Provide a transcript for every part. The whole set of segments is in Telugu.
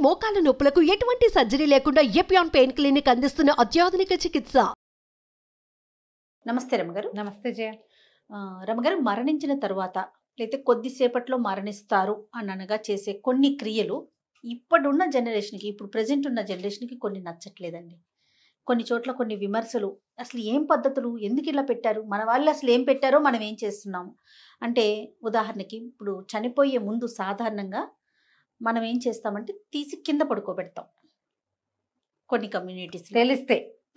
మోకాల నొప్పులకు ఎటువంటి సర్జరీ లేకుండా ఎపియాన్ పెయిన్ క్లినిక్ అందిస్తున్న అత్యాధునిక చికిత్స. నమస్తే రమగారు. నమస్తే జయ. రమగారు, మరణించిన తరువాత లేకపోతే కొద్దిసేపట్లో మరణిస్తారు అని అనగా చేసే కొన్ని క్రియలు ఇప్పుడున్న జనరేషన్కి, ఇప్పుడు ప్రజెంట్ ఉన్న జనరేషన్కి కొన్ని నచ్చట్లేదండి. కొన్ని చోట్ల కొన్ని విమర్శలు, అసలు ఏం పద్ధతులు, ఎందుకు ఇలా పెట్టారు, మన వాళ్ళు అసలు ఏం పెట్టారో మనం ఏం చేస్తున్నాము అంటే, ఉదాహరణకి ఇప్పుడు చనిపోయే ముందు సాధారణంగా మనం ఏం చేస్తామంటే తీసి కింద పడుకోబెడతాం. కొన్ని కమ్యూనిటీస్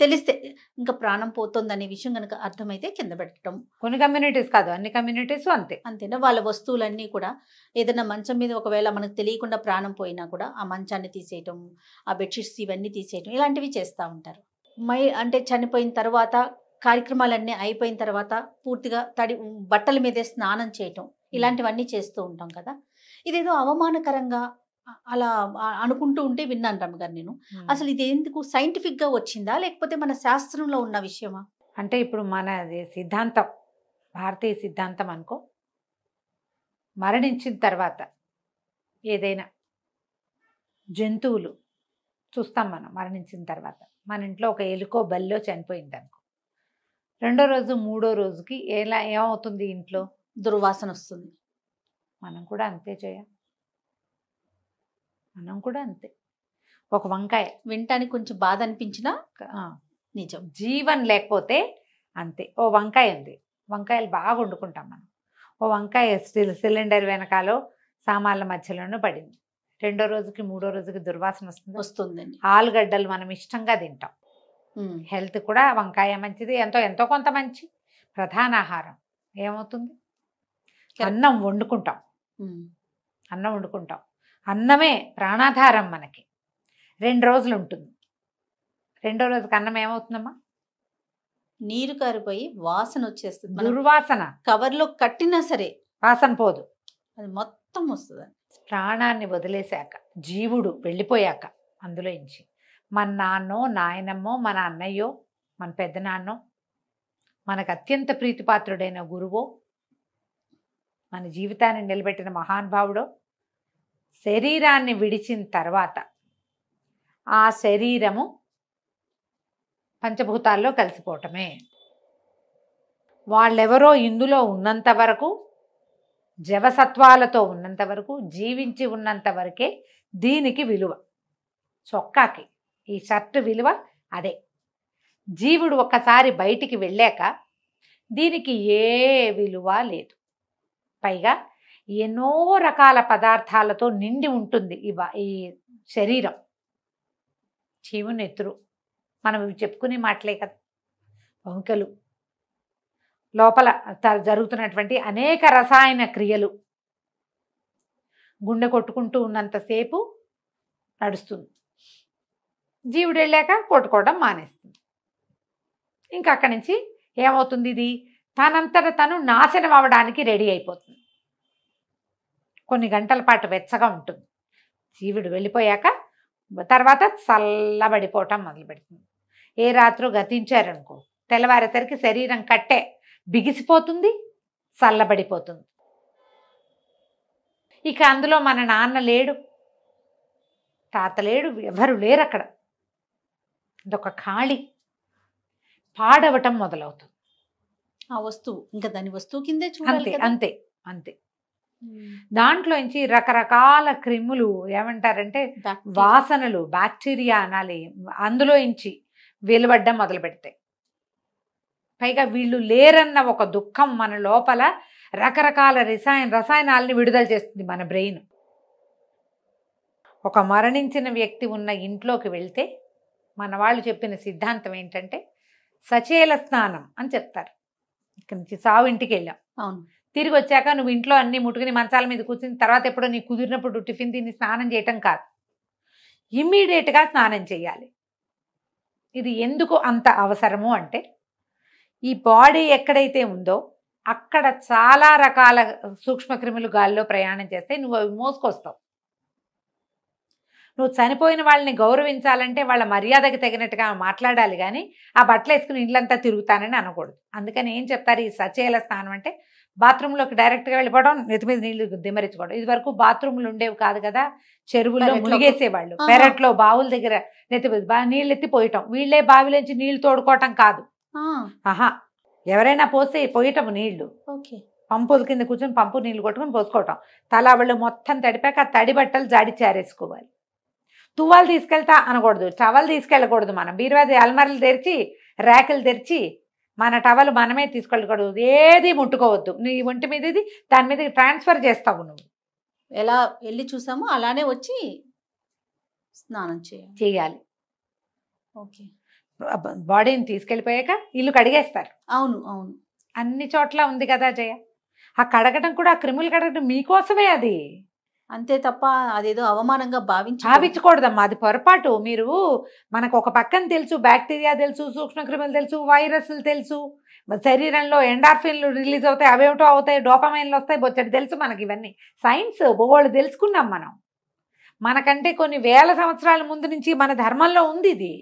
తెలిస్తే ఇంకా ప్రాణం పోతుందనే విషయం కనుక అర్థమైతే కింద పెట్టడం. కొన్ని కమ్యూనిటీస్ కాదు, అన్ని కమ్యూనిటీస్ అంతేనా. వాళ్ళ వస్తువులన్నీ కూడా ఏదైనా మంచం మీద ఒకవేళ మనకు తెలియకుండా ప్రాణం పోయినా కూడా ఆ మంచాన్ని తీసేయటం, ఆ బెడ్షీట్స్ ఇవన్నీ తీసేయటం, ఇలాంటివి చేస్తూ ఉంటారు. అంటే చనిపోయిన తర్వాత కార్యక్రమాలన్నీ అయిపోయిన తర్వాత పూర్తిగా బట్టల మీదే స్నానం చేయటం, ఇలాంటివన్నీ చేస్తూ ఉంటాం కదా. ఇదేదో అవమానకరంగా అలా అనుకుంటూ ఉంటే విన్నాను రమ్మగారు నేను. అసలు ఇది ఎందుకు సైంటిఫిక్ గా వచ్చిందా, లేకపోతే మన శాస్త్రంలో ఉన్న విషయమా? అంటే ఇప్పుడు మన సిద్ధాంతం, భారతీయ సిద్ధాంతం అనుకో, మరణించిన తర్వాత ఏదైనా జంతువులు చూస్తాం మనం. మరణించిన తర్వాత మన ఇంట్లో ఒక ఎలుకో బల్లో చనిపోయింది అనుకో, రెండో రోజు మూడో రోజుకి ఏమవుతుంది, ఇంట్లో దుర్వాసన వస్తుంది. మనం కూడా అంతే చేయ, మనం కూడా అంతే. ఒక వంకాయ వినటానికి కొంచెం బాధ అనిపించినా నిజం, జీవం లేకపోతే అంతే. ఓ వంకాయ ఉంది, వంకాయలు బాగా వండుకుంటాం మనం. ఓ వంకాయ సిలిండర్ వెనకాలో సామాన్ల మధ్యలోనూ పడింది, రెండో రోజుకి మూడో రోజుకి దుర్వాసన వస్తుందండి. ఆలుగడ్డలు మనం ఇష్టంగా తింటాం, హెల్త్ కూడా వంకాయ మంచిది, ఎంతో కొంత మంచి ప్రధాన ఆహారం. ఏమవుతుంది, అన్నం వండుకుంటాం, అన్నమే ప్రాణాధారం మనకి. 2 రోజులు ఉంటుంది, రెండో రోజుకి అన్నం ఏమవుతుందమ్మా, నీరు కారిపోయి వాసన వచ్చేస్తుంది. దుర్వాసన. కవర్లో కట్టినా సరే వాసన పోదు, అది మొత్తం వస్తుంది. ప్రాణాన్ని వదిలేశాక, జీవుడు వెళ్ళిపోయాక, అందులో నుంచి మన నాన్నో నాయనమ్మో మన అన్నయ్యో మన పెద్దనాన్నో మనకు అత్యంత ప్రీతిపాత్రుడైన గురువో మన జీవితాన్ని నిలబెట్టిన మహానుభావుడో శరీరాన్ని విడిచిన తర్వాత ఆ శరీరము పంచభూతాల్లో కలిసిపోవటమే. వాళ్ళెవరో ఇందులో ఉన్నంత వరకు, జవసత్వాలతో ఉన్నంత వరకు, జీవించి ఉన్నంత వరకే దీనికి విలువ. చొక్కాకి ఈ షర్ట్ విలువ అదే. జీవుడు ఒక్కసారి బయటికి వెళ్ళాక దీనికి ఏ విలువ లేదు. పైగా ఎన్నో రకాల పదార్థాలతో నిండి ఉంటుంది ఈ శరీరం. చీము నెత్తురు మనం చెప్పుకునే మాటలే కదా, వంకలు, లోపల జరుగుతున్నటువంటి అనేక రసాయన క్రియలు. గుండె కొట్టుకుంటూ ఉన్నంతసేపు నడుస్తుంది, జీవుడు వెళ్ళాక కొట్టుకోవడం మానేస్తుంది. ఇంకా అక్కడి నుంచి ఏమవుతుంది, ఇది తనంతట తను నాశనం అవ్వడానికి రెడీ అయిపోతుంది. కొన్ని గంటల పాటు వెచ్చగా ఉంటుంది, జీవుడు వెళ్ళిపోయాక తర్వాత చల్లబడిపోవటం మొదలు పెడుతుంది. ఏ రాత్రో గతించారనుకో, తెల్లవారేసరికి శరీరం కట్టే బిగిసిపోతుంది, చల్లబడిపోతుంది. ఇక అందులో మన నాన్న లేడు, తాత లేడు, ఎవరు లేరు అక్కడ. ఇదొక ఖాళీ, పాడవటం మొదలవుతుంది ఆ వస్తువు. ఇంకా దాని వస్తువు కిందే అంతే అంతే అంతే. దాంట్లోంచి రకరకాల క్రిములు, ఏమంటారంటే వాసనలు, బ్యాక్టీరియా అనాలి, అందులోంచి వెలువడ్డం మొదలు పెడతాయి. పైగా వీళ్ళు లేరన్న ఒక దుఃఖం మన లోపల రకరకాల రసాయనాలని విడుదల చేస్తుంది మన బ్రెయిన్. ఒక మరణించిన వ్యక్తి ఉన్న ఇంట్లోకి వెళ్తే మన వాళ్ళు చెప్పిన సిద్ధాంతం ఏంటంటే సచేల స్నానం అని చెప్తారు. ఇక్కడి నుంచి సావు ఇంటికి వెళ్ళాం, అవును, తిరిగి వచ్చాక నువ్వు ఇంట్లో అన్ని ముట్టుకుని మంచాల మీద కూర్చుని తర్వాత ఎప్పుడో నీకు కుదిరినప్పుడు టిఫిన్ తిని స్నానం చేయటం కాదు, ఇమ్మీడియట్గా స్నానం చేయాలి. ఇది ఎందుకు అంత అవసరము అంటే, ఈ బాడీ ఎక్కడైతే ఉందో అక్కడ చాలా రకాల సూక్ష్మక్రిములు గాల్లో ప్రయాణం చేస్తే నువ్వు అవి మోసుకొస్తావు. నువ్వు చనిపోయిన వాళ్ళని గౌరవించాలంటే వాళ్ళ మర్యాదకి తగినట్టుగా మాట్లాడాలి, కానీ ఆ బట్టలు వేసుకుని ఇండ్లంతా తిరుగుతానని అనకూడదు. అందుకని ఏం చెప్తారు, ఈ సచేల స్నానం అంటే బాత్రూంలోకి డైరెక్ట్గా వెళ్ళిపోవడం, నెత్తి మీద నీళ్లు దిమ్మరించుకోవడం. ఇది వరకు బాత్రూమ్లు ఉండేవి కాదు కదా, చెరువుల్లో పెరట్లో. మునిగేసేవాళ్ళు. ఆహా. పెరట్లో బావుల దగ్గర నెత్తి మీద నీళ్ళు ఎత్తి పోయటం, వీళ్ళే బావిలోంచి నీళ్లు తోడుకోవటం కాదు. ఆహా, ఎవరైనా పోయటం నీళ్లు, ఓకే, పంపుల కింద కూర్చొని పంపు నీళ్లు కొట్టుకొని పోసుకోవటం. తలాబళ్ళు మొత్తం తడిపాక ఆ తడి బట్టలు జాడి చారేసుకోవాలి. తువ్వాలు తీసుకెళ్తా అనకూడదు, టవల్ తీసుకెళ్ళకూడదు. మనం బీరువాది అల్మార్లు తెరిచి ర్యాకులు తెరిచి మన టవల్ మనమే తీసుకెళ్ళకూడదు. ఏది ముట్టుకోవద్దు. నీ ఒంటి మీద ఇది దాని మీద ట్రాన్స్ఫర్ చేస్తావు నువ్వు. ఎలా వెళ్ళి చూసామో అలానే వచ్చి స్నానం చేయాలి. ఓకే, బాడీని తీసుకెళ్ళిపోయాక ఇల్లు కడిగేస్తారు. అవును అవును, అన్ని చోట్ల ఉంది కదా జయ. ఆ కడగటం కూడా, ఆ క్రిములు కడగటం మీకోసమే. అది అంతే తప్ప అదేదో అవమానంగా భావించకూడదమ్మా, అది పొరపాటు. మీరు మనకు ఒక పక్కన తెలుసు, బ్యాక్టీరియా తెలుసు, సూక్ష్మక్రిములు తెలుసు, వైరస్లు తెలుసు, శరీరంలో ఎండార్ఫిన్లు రిలీజ్ అవుతాయి, అవేమిటో అవుతాయి, డోపమైన్లు వస్తాయి, బొచ్చటి తెలుసు మనకి. ఇవన్నీ సైన్స్ బోళ్ళు తెలుసుకున్నాం మనం. మనకంటే కొన్ని వేల సంవత్సరాల ముందు నుంచి మన ధర్మంలో ఉంది ఇది.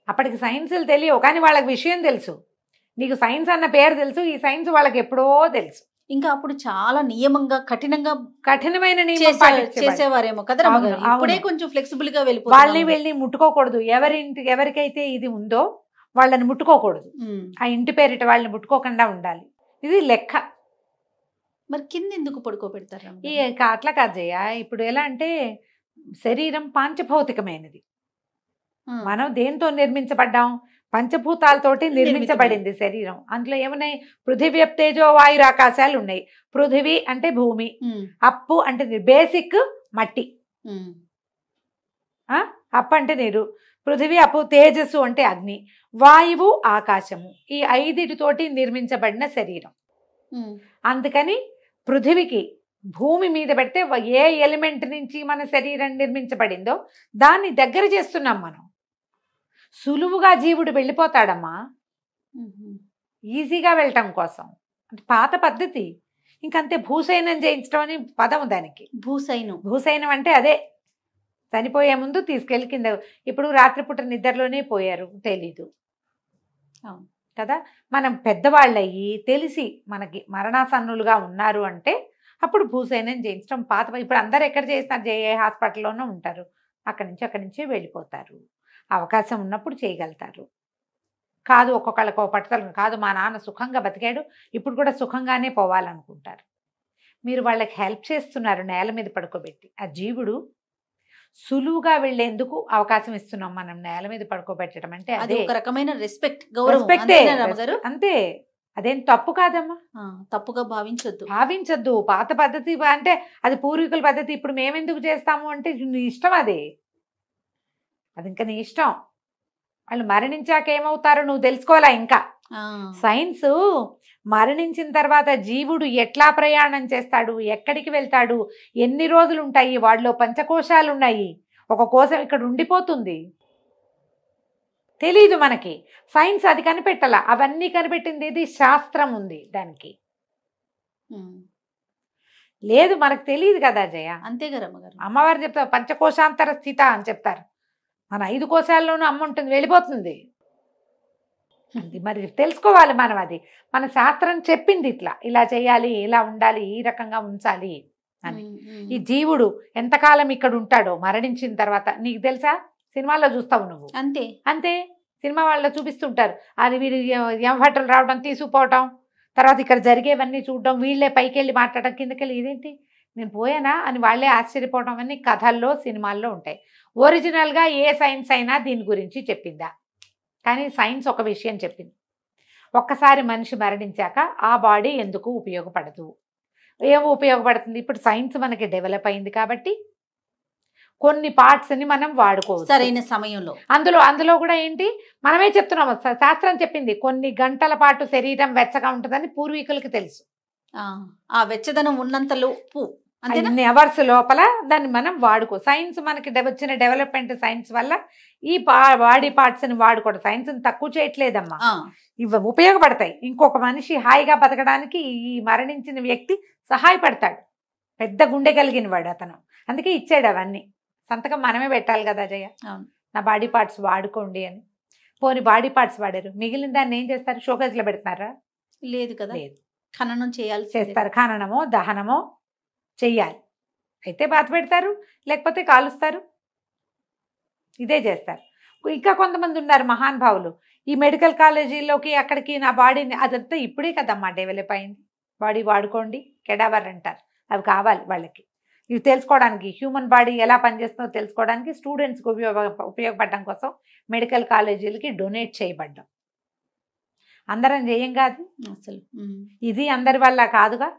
అప్పటికి సైన్సులు తెలియవు, కానీ వాళ్ళకి విషయం తెలుసు. నీకు సైన్స్ అన్న పేరు తెలుసు, ఈ సైన్స్ వాళ్ళకి ఎప్పుడో తెలుసు. ఇంకా అప్పుడు చాలా నియమంగా కఠినమైన చేసేవారేమో కదా. ఇప్పుడే కొంచెం ఫ్లెక్సిబుల్ గా వాళ్ళని వెళ్ళి ముట్టుకోకూడదు. ఎవరికైతే ఇది ఉందో వాళ్ళని ముట్టుకోకూడదు. ఆ ఇంటి పేరిట వాళ్ళని ముట్టుకోకుండా ఉండాలి. ఇది లెక్క. మరి కింద ఎందుకు పడుకోబెడతారు? ఈ అట్లా కాదయ్య. ఇప్పుడు ఎలా అంటే శరీరం పాంచభౌతికమైనది. మనం దేంతో నిర్మించబడ్డాం? పంచభూతాలతోటి నిర్మించబడింది శరీరం. అందులో ఏమున్నాయి? పృథివీ, తేజో, వాయు, ఆకాశాలు ఉన్నాయి. పృథివీ అంటే భూమి, అప్పు అంటే బేసిక్ మట్టి, అప్పు అంటే నీరు, పృథివీ, అప్పు, తేజస్సు అంటే అగ్ని, వాయువు, ఆకాశము. ఈ 5తోటి నిర్మించబడిన శరీరం. అందుకని పృథివికి భూమి మీద పెడితే ఏ ఎలిమెంట్ నుంచి మన శరీరం నిర్మించబడిందో దాన్ని దగ్గర చేస్తున్నాం మనం. సులువుగా జీవుడు వెళ్ళిపోతాడమ్మా, ఈజీగా వెళ్ళటం కోసం. అంటే పాత పద్ధతి. ఇంకంతే. భూసైనం చేయించడం అని పదం దానికి. భూసైనం అంటే అదే, చనిపోయే ముందు తీసుకెళ్ళి కింద. ఇప్పుడు రాత్రిపూట నిద్రలోనే పోయారు, తెలీదు కదా. మనం పెద్దవాళ్ళయ్యి తెలిసి మనకి మరణాసన్నులుగా ఉన్నారు అంటే అప్పుడు భూసైనం చేయించడం పాత. ఇప్పుడు అందరు ఎక్కడ చేస్తున్నారు? జేఏ హాస్పిటల్లోనే ఉంటారు, అక్కడి నుంచి వెళ్ళిపోతారు. అవకాశం ఉన్నప్పుడు చేయగలుగుతారు. కాదు, ఒక్కొక్కళ్ళకు పట్టుదల కాదు, మా నాన్న సుఖంగా బతికాడు, ఇప్పుడు కూడా సుఖంగానే పోవాలనుకుంటారు. మీరు వాళ్ళకి హెల్ప్ చేస్తున్నారు నేల మీద పడుకోబెట్టి. ఆ జీవుడు సులువుగా వెళ్ళేందుకు అవకాశం ఇస్తున్నాం మనం నేల మీద పడుకోబెట్టడం అంటే. అదే ఒక రకమైన రెస్పెక్టే. అంతే, అదేం తప్పు కాదమ్మా. తప్పుగా భావించద్దు. పాత పద్ధతి అంటే అది పూర్వీకుల పద్ధతి. ఇప్పుడు మేమెందుకు చేస్తాము అంటే నీ ఇష్టం. అది ఇంకా నీ ఇష్టం. వాళ్ళు మరణించాక ఏమవుతారో నువ్వు తెలుసుకోవాలా. ఇంకా సైన్స్ మరణించిన తర్వాత జీవుడు ఎట్లా ప్రయాణం చేస్తాడు, ఎక్కడికి వెళ్తాడు, ఎన్ని రోజులు ఉంటాయి, వాడిలో పంచకోశాలు ఉన్నాయి, ఒక కోశం ఇక్కడ ఉండిపోతుంది, తెలీదు మనకి. సైన్స్ అది కనిపెట్టాల. అవన్నీ కనిపెట్టింది ఇది శాస్త్రం ఉంది దానికి. లేదు, మనకు తెలియదు కదా జయ. అంతే కదా అమ్మవారు చెప్తారు పంచకోశాంతర స్థిత అని చెప్తారు. మన 5 కోశాల్లోనూ అమ్మ ఉంటుంది, వెళ్ళిపోతుంది. మరి తెలుసుకోవాలి మనం. అది మన శాస్త్రం చెప్పింది. ఇలా చేయాలి, ఇలా ఉండాలి, ఈ రకంగా ఉంచాలి అని. ఈ జీవుడు ఎంతకాలం ఇక్కడ ఉంటాడో మరణించిన తర్వాత నీకు తెలుసా? సినిమాల్లో చూస్తావు నువ్వు. అంతే సినిమా వాళ్ళలో చూపిస్తుంటారు. అది వీరు యమభటులు రావడం, తీసుకుపోవటం, తర్వాత ఇక్కడ జరిగేవన్నీ చూడడం, వీళ్ళే పైకి వెళ్ళి మాట్లాడడం, కిందకెళ్ళి ఇదేంటి నేను పోయానా అని వాళ్ళే ఆశ్చర్యపోవడం అన్నీ కథల్లో, సినిమాల్లో ఉంటాయి. ఒరిజినల్గా ఏ సైన్స్ అయినా దీని గురించి చెప్పిందా? కానీ సైన్స్ ఒక విషయం చెప్పింది. ఒక్కసారి మనిషి మరణించాక ఆ బాడీ ఎందుకు ఉపయోగపడదు? ఏమో ఉపయోగపడుతుంది. ఇప్పుడు సైన్స్ మనకి డెవలప్ అయింది కాబట్టి కొన్ని పార్ట్స్ని మనం వాడుకోవచ్చు సరైన సమయంలో. అందులో కూడా ఏంటి, మనమే చెప్తున్నాము, శాస్త్రం చెప్పింది. కొన్ని గంటల పాటు శరీరం వెచ్చగా ఉంటుందని పూర్వీకులకి తెలుసు. ఆ వెచ్చదనం ఉన్నంతలోపు అన్ని అవర్స్ లోపల దాన్ని మనం వాడుకో. సైన్స్ మనకి వచ్చిన డెవలప్మెంట్ సైన్స్ వల్ల ఈ బాడీ పార్ట్స్ని వాడుకోవడం. సైన్స్ని తక్కువ చేయట్లేదమ్మా, ఇవి ఉపయోగపడతాయి. ఇంకొక మనిషి హాయిగా బతకడానికి ఈ మరణించిన వ్యక్తి సహాయపడతాడు. పెద్ద గుండె కలిగిన వాడు అతను, అందుకే ఇచ్చాడు అవన్నీ. సంతకం మనమే పెట్టాలి కదా జయ, నా బాడీ పార్ట్స్ వాడుకోండి అని. పోనీ బాడీ పార్ట్స్ వాడారు, మిగిలిన దాన్ని ఏం చేస్తారు? షోకేజ్లో పెడతారా? లేదు కదా. లేదు, ఖననం చేయాలి చేస్తారు. ఖననమో దహనమో చెయ్యాలి. అయితే బాధ పెడతారు, లేకపోతే కాలుస్తారు, ఇదే చేస్తారు. ఇంకా కొంతమంది ఉన్నారు మహానుభావులు, ఈ మెడికల్ కాలేజీలోకి అక్కడికి నా బాడీని, అదంతా ఇప్పుడే కదమ్మా డెవలప్ అయింది. బాడీ వాడుకోండి, కెడావర్ అంటారు, అవి కావాలి వాళ్ళకి. ఇవి తెలుసుకోవడానికి, హ్యూమన్ బాడీ ఎలా పనిచేస్తుందో తెలుసుకోవడానికి స్టూడెంట్స్కి ఉపయోగపడడం కోసం మెడికల్ కాలేజీలకి డొనేట్ చేయబడ్డం. అందరం చేయం కాదు అసలు. ఇది అందరి వల్ల కాదుగా.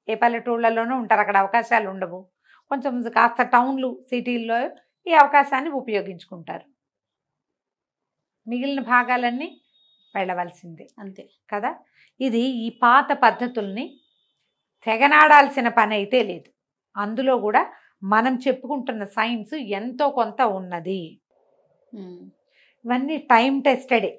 ఏ పల్లెటూళ్ళలోనూ ఉంటారు, అక్కడ అవకాశాలు ఉండవు. కొంచెం కాస్త టౌన్లు సిటీల్లో ఈ అవకాశాన్ని ఉపయోగించుకుంటారు. మిగిలిన భాగాలన్నీ వెళ్ళవలసిందే అంతే కదా. ఇది ఈ పాత పద్ధతుల్ని తెగనాడాల్సిన పని అయితే లేదు. అందులో కూడా మనం చెప్పుకుంటున్న సైన్స్ ఎంతో కొంత ఉన్నది. ఇవన్నీ టైం టెస్టెడే.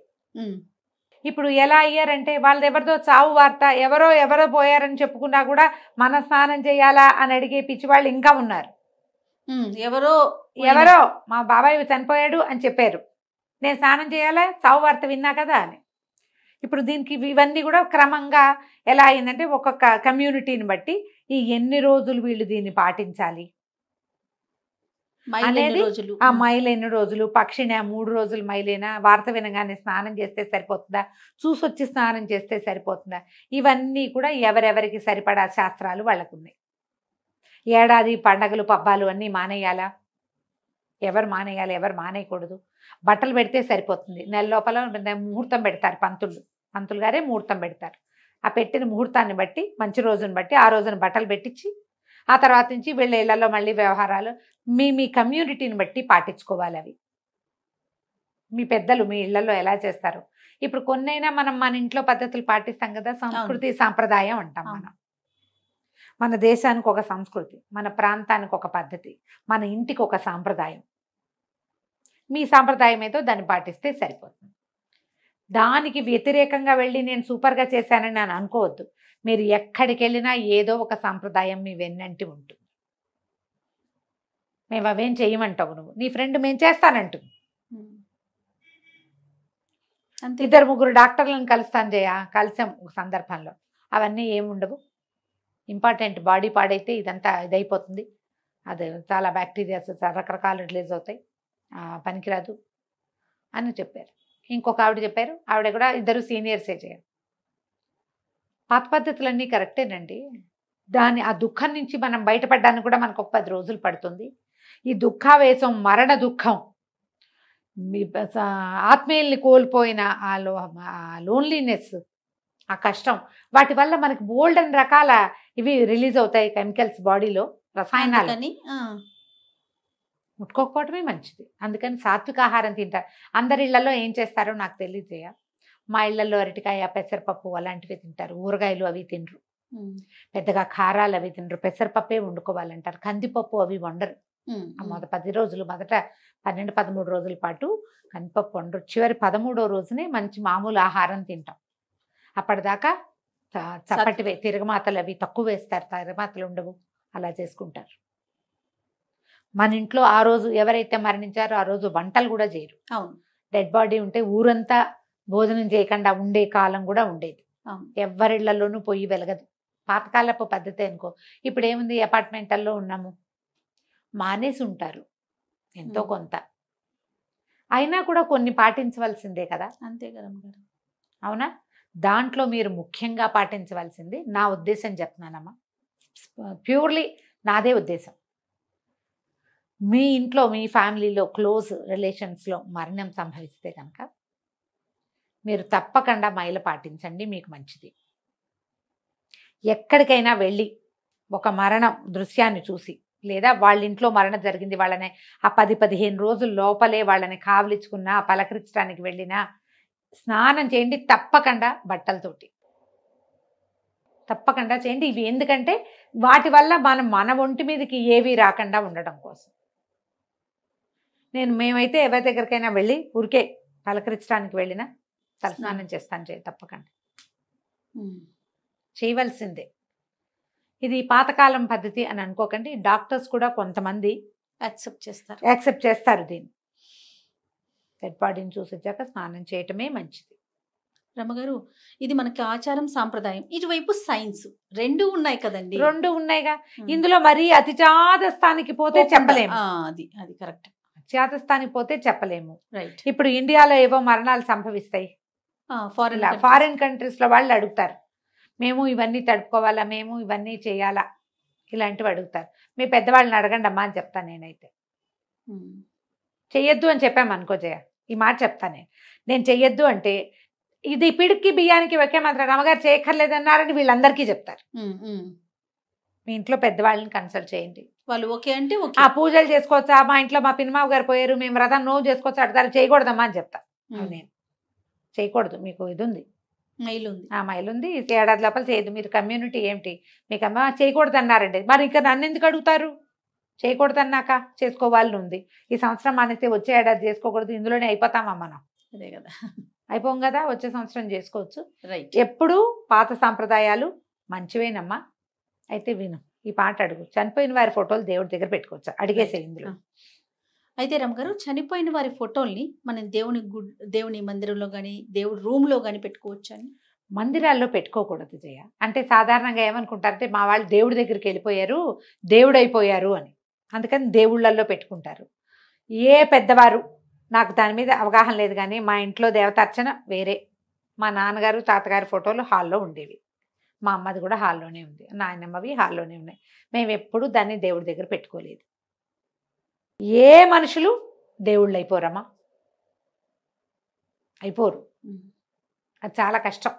ఇప్పుడు ఎలా అయ్యారంటే, వాళ్ళది ఎవరిదో చావు వార్త, ఎవరో పోయారని చెప్పుకున్నా కూడా మన స్నానం చేయాలా అని అడిగే పిచ్చి వాళ్ళు ఇంకా ఉన్నారు. ఎవరో మా బాబాయ్ చనిపోయాడు అని చెప్పారు, నేను స్నానం చేయాలా చావు వార్త విన్నా కదా అని. ఇప్పుడు దీనికి ఇవన్నీ కూడా క్రమంగా ఎలా అయిందంటే, ఒక్కొక్క కమ్యూనిటీని బట్టి ఈ ఎన్ని రోజులు వీళ్ళు దీన్ని పాటించాలి అనేది, ఆ మైలు ఎన్ని రోజులు, పక్షిని 3 రోజులు మైలేనా, వార్త వినగానే స్నానం చేస్తే సరిపోతుందా, చూసొచ్చి స్నానం చేస్తే సరిపోతుందా, ఇవన్నీ కూడా ఎవరెవరికి సరిపడా శాస్త్రాలు వాళ్ళకు ఉన్నాయి. ఏడాది పండగలు పబ్బాలు అన్నీ మానేయాలా, ఎవరు మానేయాలి, ఎవరు మానేయకూడదు. బట్టలు పెడితే సరిపోతుంది, నెల లోపల ముహూర్తం పెడతారు పంతులు గారే ముహూర్తం పెడతారు. ఆ పెట్టిన ముహూర్తాన్ని బట్టి, మంచి రోజుని బట్టి ఆ రోజున బట్టలు పెట్టించి, ఆ తర్వాత నుంచి వీళ్ళ ఇళ్లలో మళ్ళీ వ్యవహారాలు మీ కమ్యూనిటీని బట్టి పాటించుకోవాలి. అవి మీ పెద్దలు మీ ఇళ్లలో ఎలా చేస్తారు. ఇప్పుడు కొన్నైనా మనం మన ఇంట్లో పద్ధతులు పాటిస్తాం కదా, సంస్కృతి సాంప్రదాయం అంటాం మనం. మన దేశానికి ఒక సంస్కృతి, మన ప్రాంతానికి ఒక పద్ధతి, మన ఇంటికి ఒక సాంప్రదాయం. మీ సాంప్రదాయం ఏదో దాన్ని పాటిస్తే సరిపోతుంది. దానికి వ్యతిరేకంగా వెళ్ళి నేను సూపర్గా చేశానని నేను అనుకోవద్దు. మీరు ఎక్కడికి వెళ్ళినా ఏదో ఒక సాంప్రదాయం మీ వెన్నంటి ఉంటుంది. మేము అవేం చేయమంటావు, నువ్వు నీ ఫ్రెండ్ మేము చేస్తానంటుంది. 2-3 డాక్టర్లను కలుస్తాను కలిసాం ఒక సందర్భంలో. అవన్నీ ఏముండవు, ఇంపార్టెంట్ బాడీ పాడైతే ఇదంతా ఇదైపోతుంది, అది చాలా బ్యాక్టీరియాస్ రకరకాలు రిలీజ్ అవుతాయి, పనికిరాదు అని చెప్పారు. ఇంకొక ఆవిడ చెప్పారు, ఆవిడ కూడా ఇద్దరు సీనియర్సే చేయారు. పాత పద్ధతులన్నీ కరెక్టేనండి. ఆ దుఃఖం నుంచి మనం బయటపడడానికి కూడా మనకు ఒక 10 రోజులు పడుతుంది. ఈ దుఃఖావేశం, మరణ దుఃఖం, ఆత్మీయుల్ని కోల్పోయిన ఆ లోన్లీనెస్, ఆ కష్టం, వాటి వల్ల మనకి బోల్డెన్ రకాల ఇవి రిలీజ్ అవుతాయి, కెమికల్స్ బాడీలో, రసాయనాలు. ముట్టుకోకపోవటమే మంచిది. అందుకని సాత్విక ఆహారం తింటారు. అందరి ఇళ్లలో ఏం చేస్తారో నాకు తెలియజేయ. మా ఇళ్లలో అరటికాయ, పెసరపప్పు అలాంటివి తింటారు, ఊరగాయలు అవి తినరు, పెద్దగా కారాలు అవి తినరు, పెసరపప్పే వండుకోవాలంటారు, కందిపప్పు అవి వండరు. 10 రోజులు, మొదట 12-13 రోజుల పాటు కందిపప్పు వండరు. చివరి 13వ రోజునే మంచి మామూలు ఆహారం తింటాం. అప్పటిదాకా చప్పటివే, తిరగమాతలు అవి తక్కువ వేస్తారు, తిరగమాతలు ఉండవు, అలా చేసుకుంటారు. మన ఇంట్లో ఆ రోజు ఎవరైతే మరణించారో ఆ రోజు వంటలు కూడా చేయరు. అవును, డెడ్ బాడీ ఉంటే ఊరంతా భోజనం చేయకుండా ఉండే కాలం కూడా ఉండేది. ఎవరిళ్లలోనూ పొయ్యి వెలగదు, పాతకాలపు పద్ధతి అనుకో. ఇప్పుడు ఏముంది, అపార్ట్మెంట్లలో ఉన్నాము, మానేసి ఉంటారు ఎంతో కొంత, అయినా కూడా కొన్ని పాటించవలసిందే కదా. అంతే కదా, అవునా. దాంట్లో మీరు ముఖ్యంగా పాటించవలసింది, నా ఉద్దేశం చెప్తున్నానమ్మా, ప్యూర్లీ నాదే ఉద్దేశం, మీ ఇంట్లో మీ ఫ్యామిలీలో క్లోజ్ రిలేషన్స్లో మరణం సంభవిస్తే కనుక మీరు తప్పకుండా మైల పాటించండి, మీకు మంచిది. ఎక్కడికైనా వెళ్ళి ఒక మరణం దృశ్యాన్ని చూసి, లేదా వాళ్ళ ఇంట్లో మరణం జరిగింది, వాళ్ళని ఆ 10-15 రోజుల లోపలే వాళ్ళని కావలించుకున్నా, పలకరించడానికి వెళ్ళినా స్నానం చేయండి తప్పకుండా, బట్టలతోటి తప్పకుండా చేయండి. ఇవి ఎందుకంటే వాటి వల్ల మన ఒంటి మీదకి ఏవి రాకుండా ఉండడం కోసం. మేమైతే ఎవరి దగ్గరికైనా వెళ్ళి ఊరికే పలకరించడానికి వెళ్ళినా తలస్నానం చేస్తాను, తప్పకుండా చేయవలసిందే. ఇది పాతకాలం పద్ధతి అని అనుకోకండి. డాక్టర్స్ కూడా కొంతమంది యాక్సెప్ట్ చేస్తారు దీన్ని. డెడ్ బాడీని చూసి వచ్చాక స్నానం చేయటమే మంచిది. రమగారు, ఇది మనకి ఆచారం సాంప్రదాయం, ఇటువైపు సైన్స్, రెండు ఉన్నాయి కదండి. రెండు ఉన్నాయిగా. ఉమ్. ఇందులో మరీ అతిజాత స్థానికి పోతే చెప్పలేము. అది అది కరెక్ట్. అతిజాత స్థానికి పోతే చెప్పలేము. రైట్. ఇప్పుడు ఇండియాలో ఏవో మరణాలు సంభవిస్తాయి, ఫారిన్ కంట్రీస్ లో వాళ్ళు అడుగుతారు, మేము ఇవన్నీ తడుపుకోవాలా, మేము ఇవన్నీ చేయాలా, ఇలాంటివి అడుగుతారు. మీ పెద్దవాళ్ళని అడగండి అమ్మా అని చెప్తాను నేనైతే. చెయ్యొద్దు అని చెప్పామనుకో జయ, ఈ మాట చెప్తాను నేను చెయ్యొద్దు అంటే ఇది పిడికి బియ్యానికి ఒకే మాత్రం రమగారు చేయక్కర్లేదన్నారని వీళ్ళందరికీ చెప్తారు. మీ ఇంట్లో పెద్దవాళ్ళని కన్సల్ట్ చేయండి, వాళ్ళు ఓకే అంటే ఆ పూజలు చేసుకోవచ్చా, మా ఇంట్లో మా పినిమావు గారు పోయారు మేము వ్రతం నో చేసుకోవచ్చు అడతారు, చేయకూడదమ్మా అని చెప్తా. నేను చేయకూడదు, మీకు ఇది ఉంది, మైలు ఉంది, ఆ మైలు ఉంది, ఏడాది లోపల చేయదు. మీరు కమ్యూనిటీ ఏమిటి, మీకు అమ్మ చేయకూడదు అన్నారండి, మరి ఇంకా నన్ను ఎందుకు అడుగుతారు? చేయకూడదు అన్నాక చేసుకోవాలని ఉంది. ఈ సంవత్సరం మానేస్తే వచ్చే ఏడాది చేసుకోకూడదు, ఇందులోనే అయిపోతామా మనం? అదే కదా, అయిపోం కదా, వచ్చే సంవత్సరం చేసుకోవచ్చు. రైట్. ఎప్పుడు పాత సాంప్రదాయాలు మంచివేనమ్మా. అయితే విను, ఈ పాట అడుగు. చనిపోయిన వారి ఫోటోలు దేవుడి దగ్గర పెట్టుకోవచ్చా, అడిగేసే ఇందులో. అయితే రమగారు, చనిపోయిన వారి ఫోటోల్ని మనం దేవుని మందిరంలో కానీ దేవుడి రూమ్ లో కానీ పెట్టుకోవచ్చు అని. మందిరాల్లో పెట్టుకోకూడదు జయ. అంటే సాధారణంగా ఏమనుకుంటారంటే మా వాళ్ళు దేవుడి దగ్గరికి వెళ్ళిపోయారు, దేవుడు అయిపోయారు అని, అందుకని దేవుళ్ళల్లో పెట్టుకుంటారు. ఏ పెద్దవారు, నాకు దాని మీద అవగాహన లేదు కానీ మా ఇంట్లో దేవతార్చన వేరే, మా నాన్నగారు తాతగారి ఫోటోలు హాల్లో ఉండేవి, మా అమ్మది కూడా హాల్లోనే ఉంది, నాయనమ్మవి హాల్లోనే ఉన్నాయి. మేము ఎప్పుడు దాన్ని దేవుడి దగ్గర పెట్టుకోలేదు. ఏ మనుషులు దేవుళ్ళు అయిపోరమ్మా, అయిపోరు, అది చాలా కష్టం.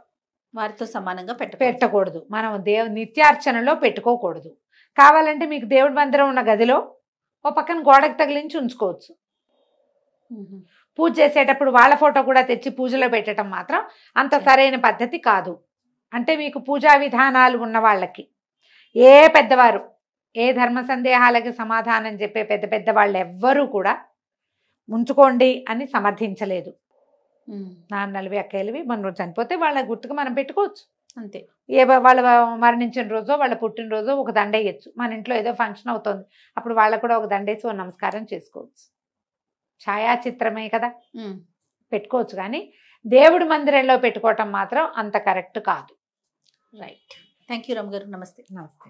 వారితో సమానంగా పెట్టకూడదు, మనం నిత్యార్చనలో పెట్టుకోకూడదు. కావాలంటే మీకు దేవుడి మందిరం ఉన్న గదిలో ఓ పక్కన గోడకు తగిలించి ఉంచుకోవచ్చు. పూజ చేసేటప్పుడు వాళ్ళ ఫోటో కూడా తెచ్చి పూజలో పెట్టడం మాత్రం అంత సరైన పద్ధతి కాదు. అంటే మీకు పూజా విధానాలు ఉన్న వాళ్ళకి, ఏ పెద్దవారు ఏ ధర్మ సందేహాలకి సమాధానం చెప్పే పెద్ద పెద్ద వాళ్ళు ఎవ్వరూ కూడా ఉంచుకోండి అని సమర్థించలేదు. నాన్నలవి అక్కయ్యలవి మనం చనిపోతే వాళ్ళ గుర్తుకు మనం పెట్టుకోవచ్చు అంతే. వాళ్ళ మరణించిన రోజో వాళ్ళ పుట్టినరోజో ఒక దండ వేయచ్చు. మన ఇంట్లో ఏదో ఫంక్షన్ అవుతుంది, అప్పుడు వాళ్ళకు కూడా ఒక దండేసి ఒక నమస్కారం చేసుకోవచ్చు. ఛాయాచిత్రమే కదా, పెట్టుకోవచ్చు. కానీ దేవుడి మందిరంలో పెట్టుకోవటం మాత్రం అంత కరెక్ట్ కాదు. రైట్. థ్యాంక్ యూ రమగారు. నమస్తే. నమస్తే.